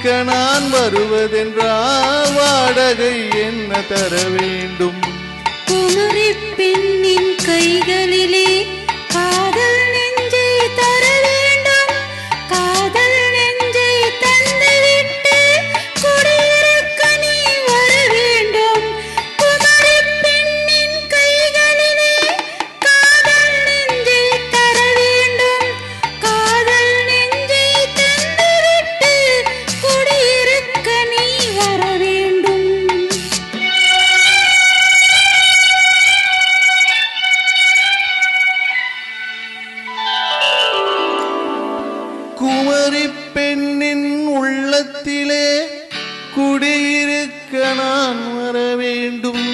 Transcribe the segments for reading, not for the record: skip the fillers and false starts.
நான் வருவதென்றால் வாடகை என்ன தர வேண்டும்? குமரி பெண்ணின் கைகளிலே காதல் நெஞ்சை தர வேண்டும். காதல் நெஞ்சை தந்துவிட்டு குடியிருக்க நீ வர வேண்டும். குமரி பெண்ணின் கைகளிலே காதல் நெஞ்சை தர வேண்டும். காதல் நெஞ்சை தந்துவிட்டு குடியிருக்க நீ வர வேண்டும். குமரி பெண்ணின் உள்ளத்திலே குடியிருக்க நான் வர வேண்டும்.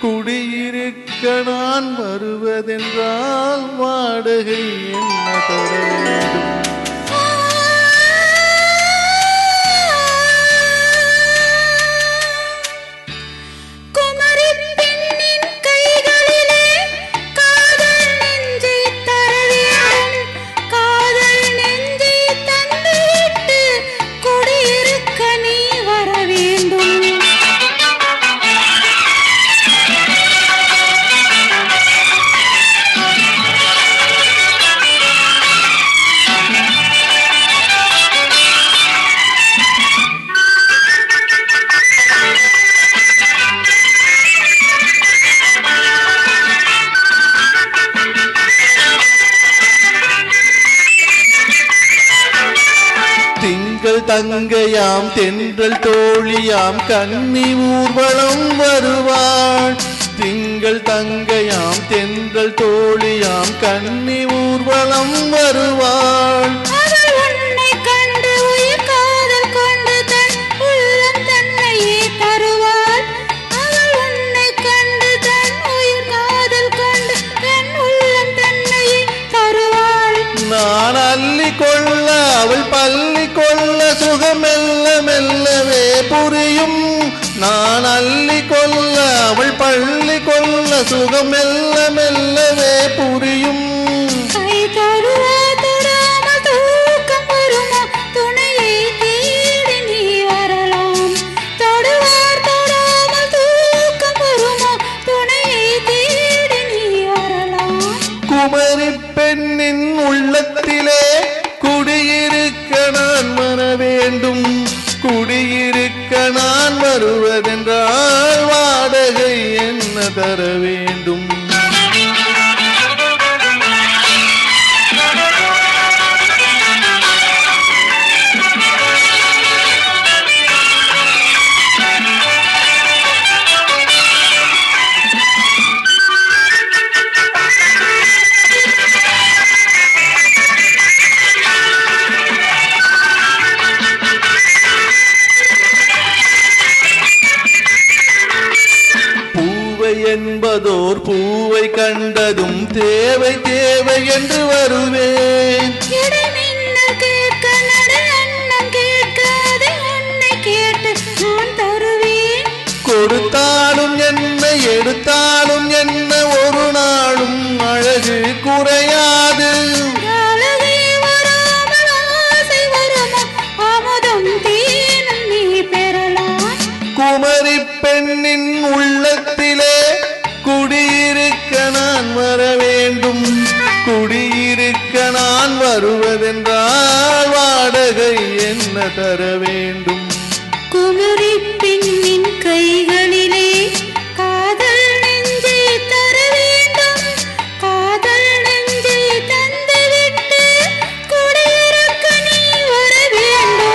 குடியிருக்க நான் வருவதென்றால் வாடகை என்ன தர வேண்டும்? குமரி பெண்ணின் கைகளிலே காதல் நெஞ்சை தர வேண்டும். காதல் நெஞ்சை தந்துவிட்டு குடியிருக்க நீ வர வேண்டும். திங்கள் தங்கையாம் தென்றல் தோழியாம் கன்னி ஊர்வலம் வருவாள். திங்கள் தங்கையாம் தென்றல் தோழியாம் கன்னி ஊர்வலம் வருவாள். அவள் உன்னை கண்டு உயிர் காதல் கொண்டு தன் உள்ளம் தன்னையே தருவாள். அவள் உன்னை கண்டு தன் உயிர் காதல் கொண்டு தன் உள்ளம் தன்னையே தருவாள். நான் அள்ளி கொள்ள அவள் பள்ளி கொள்ள சுகம் மெல்ல மெல்லவே புரியும். நான் அள்ளி கொள்ள அவள் பள்ளி கொள்ள சுகம் மெல்ல மெல்லவே புரியும். கை தொடுவா தொடாமல் தூக்கம் வருமா? துணையை தேடி நீ வரலாம். தொடுவார் தொடாமல் தூக்கம் வருமா? துணையை தேடி நீ வரலாம். குமரி பெண்ணின் உள்ளத்திலே குடியிருக்க நான் வர வேண்டும். குடியிருக்க நான் வருவதென்றால் வாடகை என்ன தர வேண்டும்? என்பதோர் பூவை கண்டதும் தேவை தேவை என்று வருவேன். இடைமின்னல் கேட்க நடு அன்னம் கேட்காதே உன்னை கேட்டு நான் தருவேன். கொடுத்தாலும் என்ன எடுத்தாலும் என்ன ஒரு நாளும் அழகு குறையாது. அழகே வராமல் ஆசை வருமா? அமுதம் தேனும் நீ பெறலாம். குமரி பெண்ணின் உள்ளத்திலே குடியிருக்க நான் வர வேண்டும். குடியிருக்க நான் வருவதென்றால் வாடகை என்ன தர வேண்டும்? குமரி பெண்ணின் கைகளிலே காதல் நெஞ்சை தர வேண்டும். காதல் நெஞ்சை தந்துவிட்டு குடியிருக்க நீ வர வேண்டும்.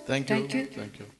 Thank you.